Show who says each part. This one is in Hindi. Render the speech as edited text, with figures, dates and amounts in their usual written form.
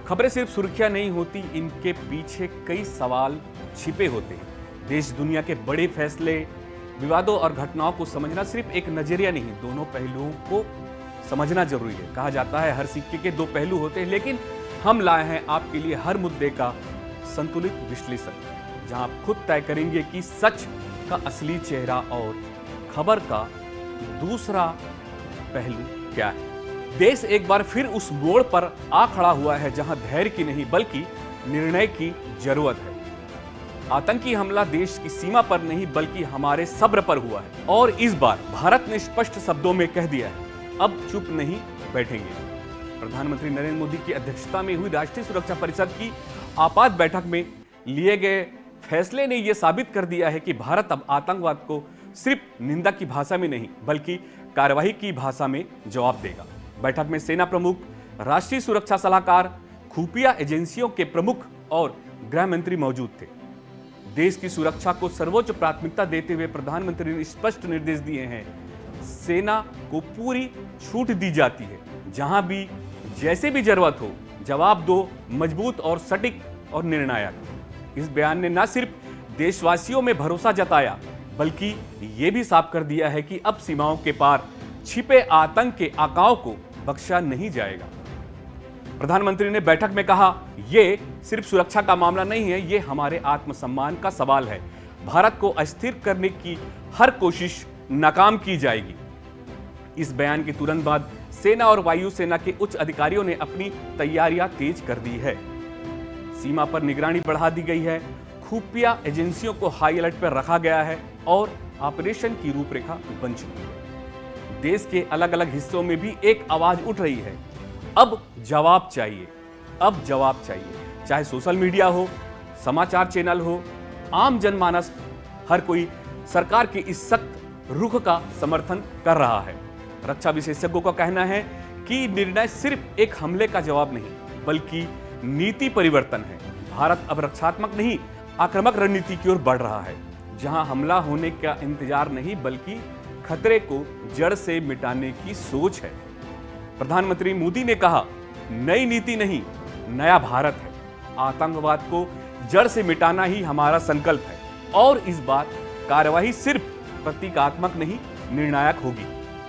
Speaker 1: खबरें सिर्फ सुर्खियां नहीं होती, इनके पीछे कई सवाल छिपे होते हैं। देश दुनिया के बड़े फैसले, विवादों और घटनाओं को समझना सिर्फ एक नजरिया नहीं, दोनों पहलुओं को समझना जरूरी है। कहा जाता है हर सिक्के के दो पहलू होते हैं, लेकिन हम लाए हैं आपके लिए हर मुद्दे का संतुलित विश्लेषण, जहां आप खुद तय करेंगे कि सच का असली चेहरा और खबर का दूसरा पहलू क्या है। देश एक बार फिर उस मोड़ पर आ खड़ा हुआ है जहां धैर्य की नहीं बल्कि निर्णय की जरूरत है। आतंकी हमला देश की सीमा पर नहीं बल्कि हमारे सब्र पर हुआ है और इस बार भारत ने स्पष्ट शब्दों में कह दिया है, अब चुप नहीं बैठेंगे। प्रधानमंत्री नरेंद्र मोदी की अध्यक्षता में हुई राष्ट्रीय सुरक्षा परिषद की आपात बैठक में लिए गए फैसले ने यह साबित कर दिया है कि भारत अब आतंकवाद को सिर्फ निंदा की भाषा में नहीं बल्कि कार्यवाही की भाषा में जवाब देगा। बैठक में सेना प्रमुख, राष्ट्रीय सुरक्षा सलाहकार, खुफिया एजेंसियों के प्रमुख और गृह मंत्री मौजूद थे। देश की सुरक्षा को सर्वोच्च प्राथमिकता देते हुए प्रधानमंत्री ने स्पष्ट निर्देश दिए हैं, सेना को पूरी छूट दी जाती है, जहां भी जैसे भी जरूरत हो जवाब दो, मजबूत और सटीक और निर्णायक। इस बयान ने न सिर्फ देशवासियों में भरोसा जताया बल्कि यह भी साफ कर दिया है कि अब सीमाओं के पार छिपे आतंक के आकाओं को बख्शा नहीं जाएगा। प्रधानमंत्री ने बैठक में कहा, यह सिर्फ सुरक्षा का मामला नहीं है, यह हमारे आत्मसम्मान का सवाल है। भारत को अस्थिर करने की हर कोशिश नाकाम की जाएगी। इस बयान के तुरंत बाद सेना और वायु सेना के उच्च अधिकारियों ने अपनी तैयारियां तेज कर दी है। सीमा पर निगरानी बढ़ा दी गई है, खुफिया एजेंसियों को हाई अलर्ट पर रखा गया है और ऑपरेशन की रूपरेखा बन चुकी है। देश के अलग अलग हिस्सों में भी एक आवाज उठ रही है, अब जवाब चाहिए, अब जवाब चाहिए। चाहे सोशल मीडिया हो, समाचार चैनल हो, आम जनमानस, हर कोई सरकार के इस सख्त रुख का समर्थन कर रहा है। रक्षा विशेषज्ञों का कहना है कि निर्णय सिर्फ एक हमले का जवाब नहीं बल्कि नीति परिवर्तन है। भारत अब रक्षात्मक नहीं, आक्रामक रणनीति की ओर बढ़ रहा है, जहां हमला होने का इंतजार नहीं बल्कि खतरे को जड़ से मिटाने की सोच है। प्रधानमंत्री मोदी ने कहा, नई नीति नहीं, नया भारत है। आतंकवाद को जड़ से मिटाना ही हमारा संकल्प है और इस बार कार्यवाही सिर्फ प्रतीकात्मक नहीं, निर्णायक होगी।